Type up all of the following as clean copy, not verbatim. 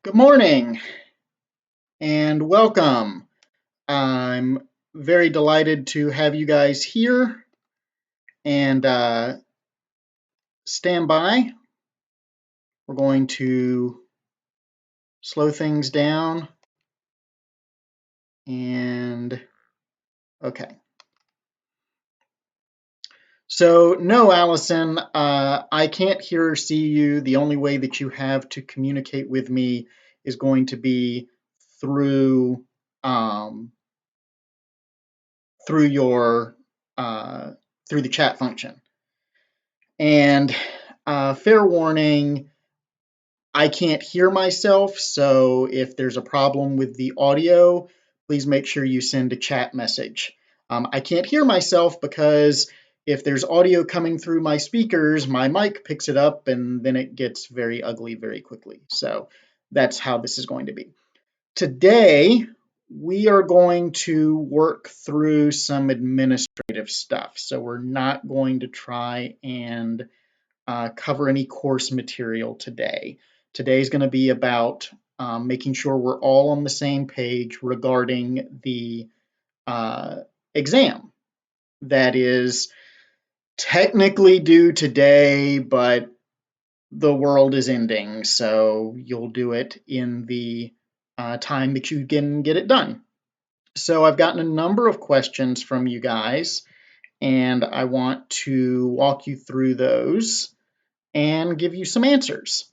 Good morning and welcome. I'm very delighted to have you guys here and stand by. We're going to slow things down and okay. So no, Allison, I can't hear or see you. The only way that you have to communicate with me is going to be through um, through your through the chat function. And fair warning, I can't hear myself, so if there's a problem with the audio, please make sure you send a chat message. I can't hear myself because if there's audio coming through my speakers, my mic picks it up and then it gets very ugly very quickly. So that's how this is going to be. Today, we are going to work through some administrative stuff. So we're not going to try and cover any course material today. Today is going to be about making sure we're all on the same page regarding the exam that is technically due today, but the world is ending, so you'll do it in the time that you can get it done. So I've gotten a number of questions from you guys, and I want to walk you through those and give you some answers.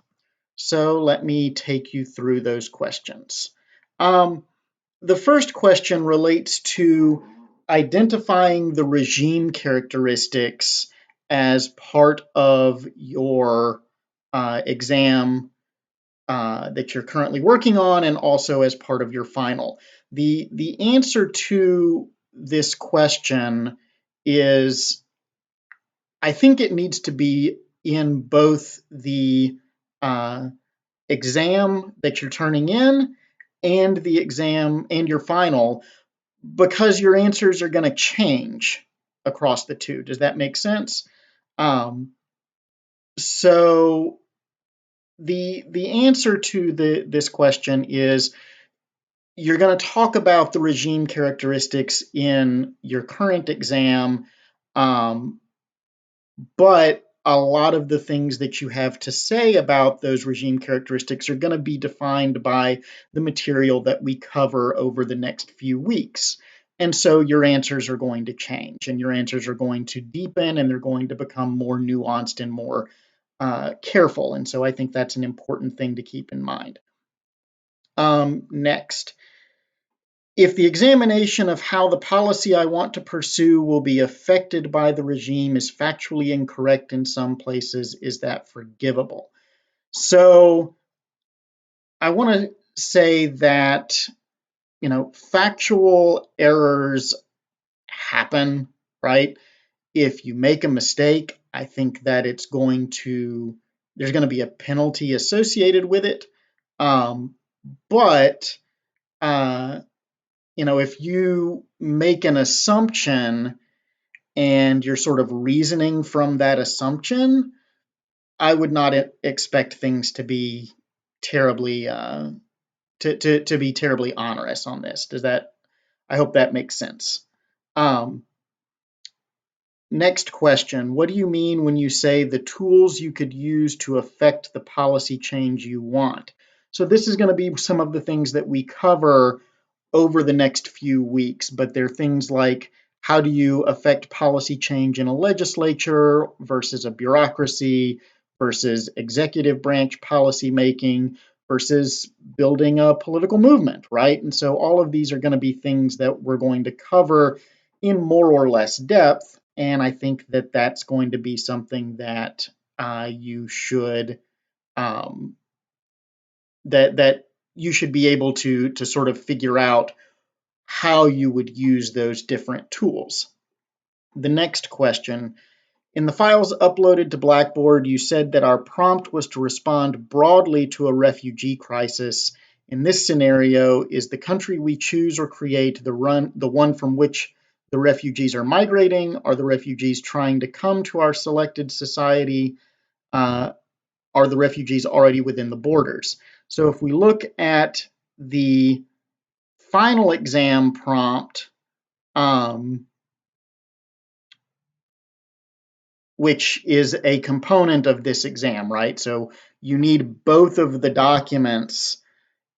So let me take you through those questions. The first question relates to identifying the regime characteristics as part of your exam that you're currently working on and also as part of your final. The answer to this question is I think it needs to be in both the exam that you're turning in and the exam and your final because your answers are going to change across the two. Does that make sense? So the answer to this question is you're going to talk about the regime characteristics in your current exam, but a lot of the things that you have to say about those regime characteristics are going to be defined by the material that we cover over the next few weeks. And so your answers are going to change and your answers are going to deepen and they're going to become more nuanced and more careful. And so I think that's an important thing to keep in mind. Next. If the examination of how the policy I want to pursue will be affected by the regime is factually incorrect in some places, is that forgivable? So I want to say that, factual errors happen, right? If you make a mistake, I think that there's going to be a penalty associated with it. But if you make an assumption and you're sort of reasoning from that assumption, I would not expect things to be terribly to be terribly onerous on this. I hope that makes sense. Next question. What do you mean when you say the tools you could use to affect the policy change you want? So this is going to be some of the things that we cover over the next few weeks, but they're things like how do you affect policy change in a legislature versus a bureaucracy versus executive branch policy making versus building a political movement, right? And so all of these are going to be things that we're going to cover in more or less depth, and I think that that's going to be something that you should that you should be able to sort of figure out how you would use those different tools. The next question, in the files uploaded to Blackboard, you said that our prompt was to respond broadly to a refugee crisis. In this scenario, is the country we choose or create the one from which the refugees are migrating? Are the refugees trying to come to our selected society? Are the refugees already within the borders? So if we look at the final exam prompt, which is a component of this exam, right? So you need both of the documents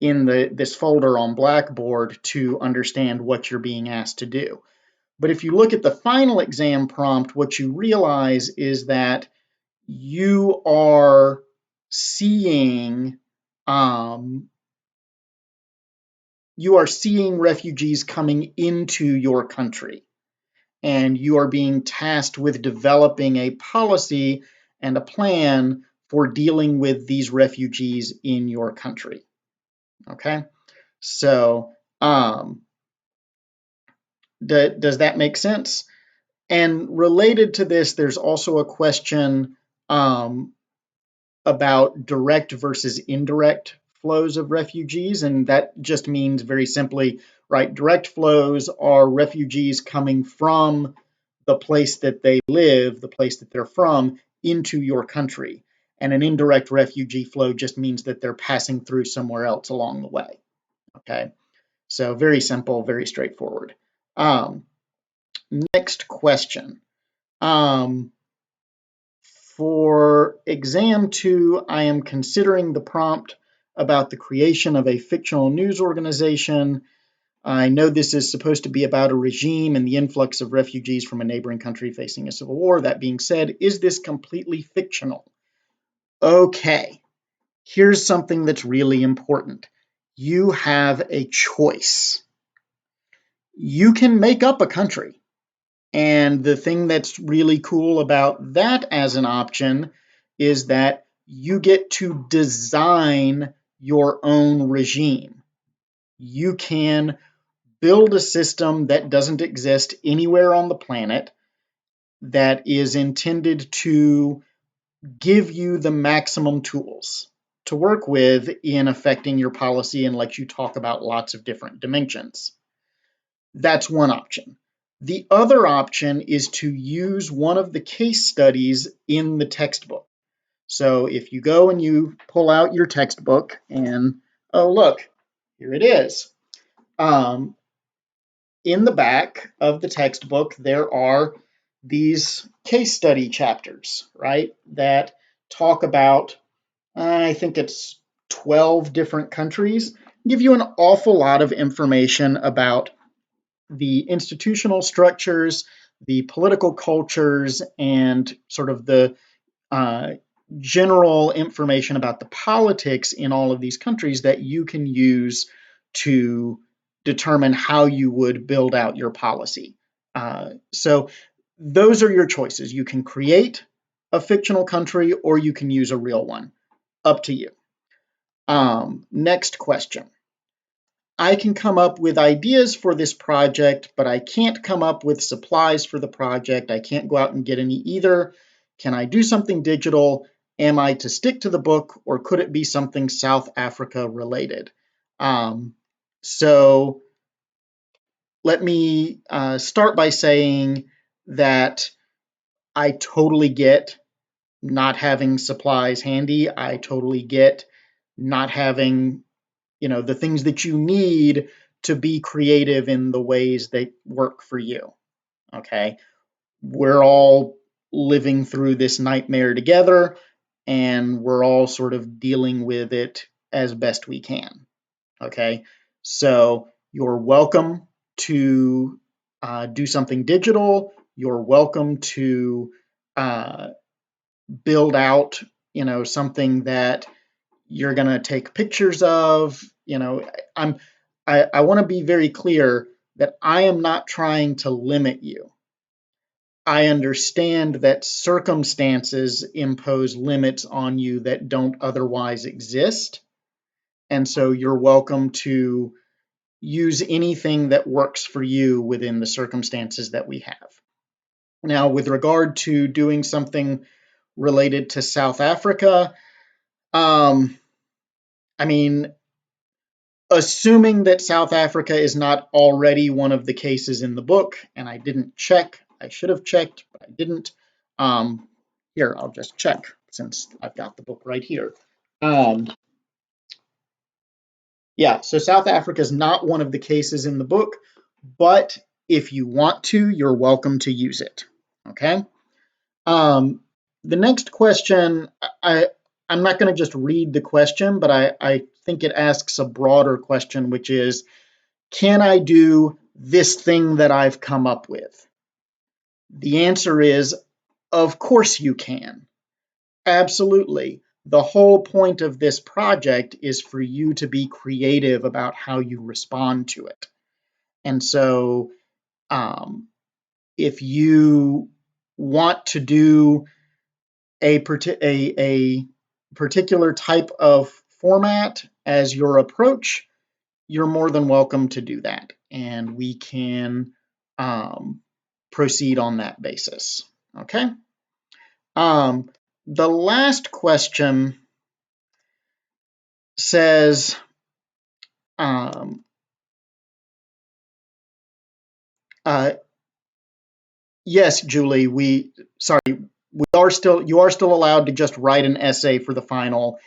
in this folder on Blackboard to understand what you're being asked to do. But if you look at the final exam prompt, what you realize is that you are seeing refugees coming into your country, and you are being tasked with developing a policy and a plan for dealing with these refugees in your country. Okay, so does that make sense? And related to this, there's also a question about direct versus indirect flows of refugees, and that just means very simply, right, direct flows are refugees coming from the place that they live, the place that they're from, into your country. And an indirect refugee flow just means that they're passing through somewhere else along the way. Okay, so very simple, very straightforward. Next question. For exam 2, I am considering the prompt about the creation of a fictional news organization. I know this is supposed to be about a regime and the influx of refugees from a neighboring country facing a civil war. That being said, is this completely fictional? Okay, here's something that's really important. You have a choice. You can make up a country. And the thing that's really cool about that as an option is that you get to design your own regime. You can build a system that doesn't exist anywhere on the planet that is intended to give you the maximum tools to work with in affecting your policy and let you talk about lots of different dimensions. That's one option. The other option is to use one of the case studies in the textbook. So if you go and you pull out your textbook and, oh, look, here it is. In the back of the textbook, there are these case study chapters, right, that talk about, I think it's 12 different countries, give you an awful lot of information about the institutional structures, the political cultures, and sort of the uh, general information about the politics in all of these countries that you can use to determine how you would build out your policy. So those are your choices. You can create a fictional country or you can use a real one. Up to you. Next question. I can come up with ideas for this project, but I can't come up with supplies for the project. I can't go out and get any either. Can I do something digital? Am I to stick to the book, or could it be something South Africa related? So let me start by saying that I totally get not having supplies handy. I totally get not having the things that you need to be creative in the ways that work for you. Okay. We're all living through this nightmare together, and we're all sort of dealing with it as best we can. Okay. So you're welcome to do something digital. You're welcome to build out, something that you're going to take pictures of. I want to be very clear that I am not trying to limit you. I understand that circumstances impose limits on you that don't otherwise exist. And so you're welcome to use anything that works for you within the circumstances that we have. Now, with regard to doing something related to South Africa, I mean, assuming that South Africa is not already one of the cases in the book, and I didn't check, I should have checked, but I didn't. Here, I'll just check since I've got the book right here. Yeah, so South Africa is not one of the cases in the book, but if you want to, you're welcome to use it. Okay. The next question, I'm not going to just read the question, but I think it asks a broader question, which is, can I do this thing that I've come up with? The answer is, of course you can. Absolutely. The whole point of this project is for you to be creative about how you respond to it. And so, if you want to do a particular type of format as your approach, you're more than welcome to do that. And we can proceed on that basis. Okay. The last question says, um, uh, yes, Julie, you are still allowed to just write an essay for the final.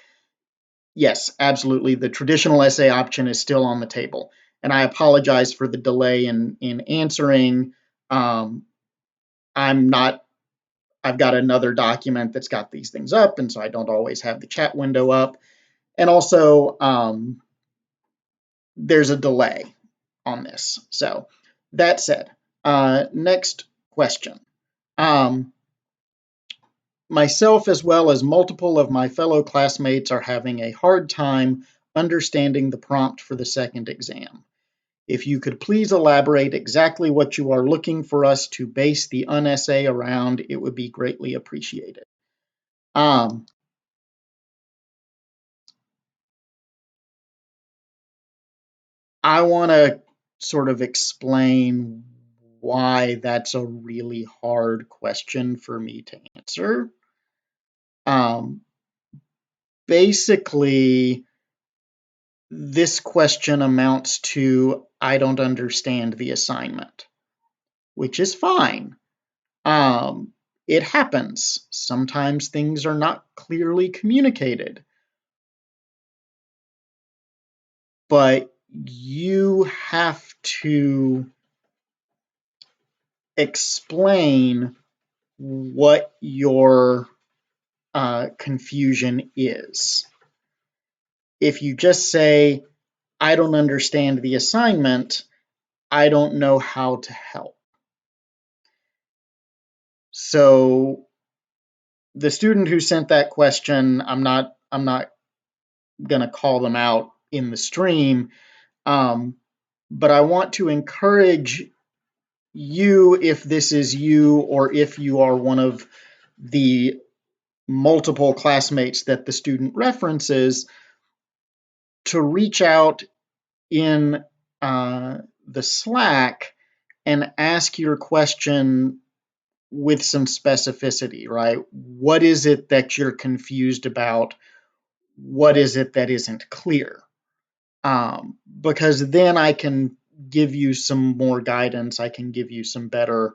Yes, absolutely. The traditional essay option is still on the table. And I apologize for the delay in answering. Um, I'm not, I've got another document that's got these things up, and so I don't always have the chat window up. And also, there's a delay on this. So that said, next question. Myself, as well as multiple of my fellow classmates, are having a hard time understanding the prompt for the second exam. If you could please elaborate exactly what you are looking for us to base the Unessay around, it would be greatly appreciated. Um, I want to sort of explain why that's a really hard question for me to answer. Um, Basically, this question amounts to, I don't understand the assignment, which is fine. It happens. Sometimes things are not clearly communicated, but you have to explain what your confusion is. If you just say, I don't understand the assignment, I don't know how to help. So the student who sent that question, I'm not going to call them out in the stream, but I want to encourage you, if this is you or if you are one of the multiple classmates that the student references, to reach out in the Slack and ask your question with some specificity, right? What is it that you're confused about? What is it that isn't clear? Because then I can give you some more guidance. I can give you some better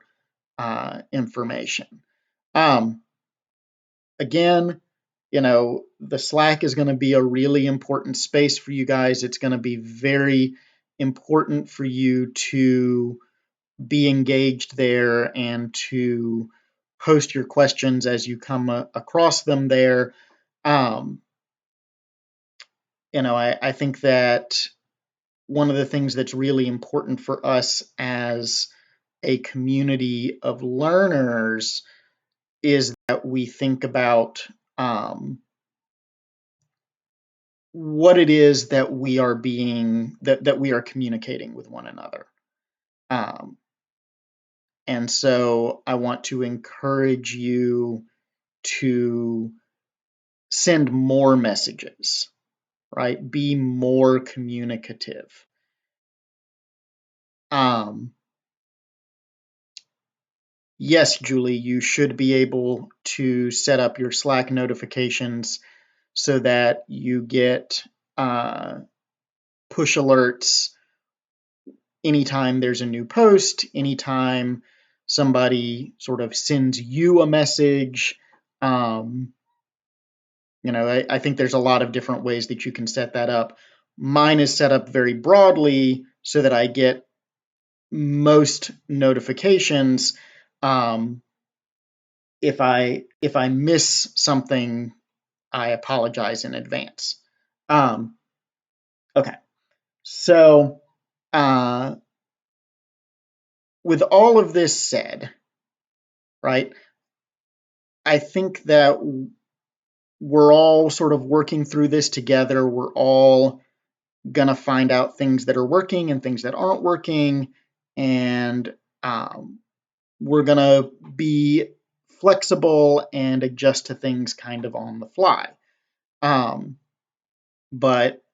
information. Again, the Slack is going to be a really important space for you guys. It's going to be very important for you to be engaged there and to post your questions as you come across them there. I think that one of the things that's really important for us as a community of learners is that we think about what it is that we are communicating with one another. And so I want to encourage you to send more messages, right? Be more communicative. Yes, Julie, you should be able to set up your Slack notifications so that you get push alerts anytime there's a new post, anytime somebody sort of sends you a message. I think there's a lot of different ways that you can set that up. mine is set up very broadly so that I get most notifications. If I miss something, I apologize in advance. Okay, so with all of this said, right, I think that we're all sort of working through this together. We're all gonna find out things that are working and things that aren't working, and we're gonna be flexible and adjust to things kind of on the fly. But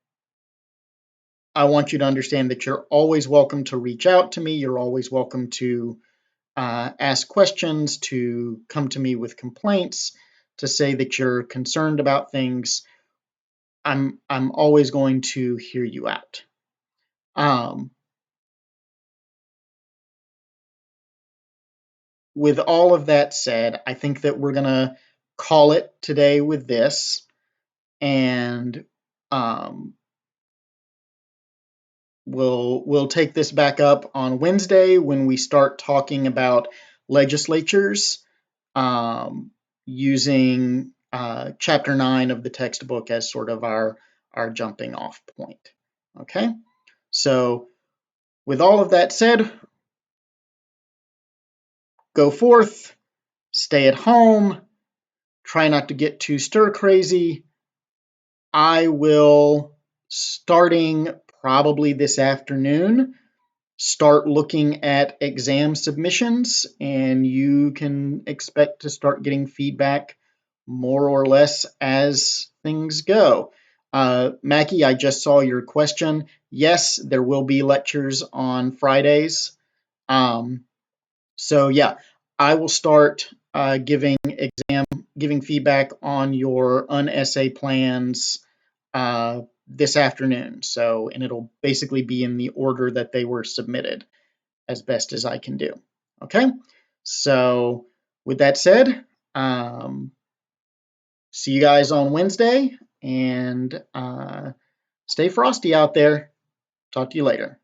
I want you to understand that you're always welcome to reach out to me. You're always welcome to ask questions, to come to me with complaints, to say that you're concerned about things. I'm always going to hear you out. With all of that said, I think that we're gonna call it today with this, and we'll take this back up on Wednesday when we start talking about legislatures, using chapter 9 of the textbook as sort of our jumping off point. Okay, so with all of that said, go forth, stay at home, try not to get too stir crazy. I will, starting probably this afternoon, start looking at exam submissions, and you can expect to start getting feedback more or less as things go. Mackie, I just saw your question. Yes, there will be lectures on Fridays. So yeah, I will start giving feedback on your Unessay plans this afternoon. So, and it'll basically be in the order that they were submitted as best as I can do. Okay, so with that said, see you guys on Wednesday, and stay frosty out there. Talk to you later.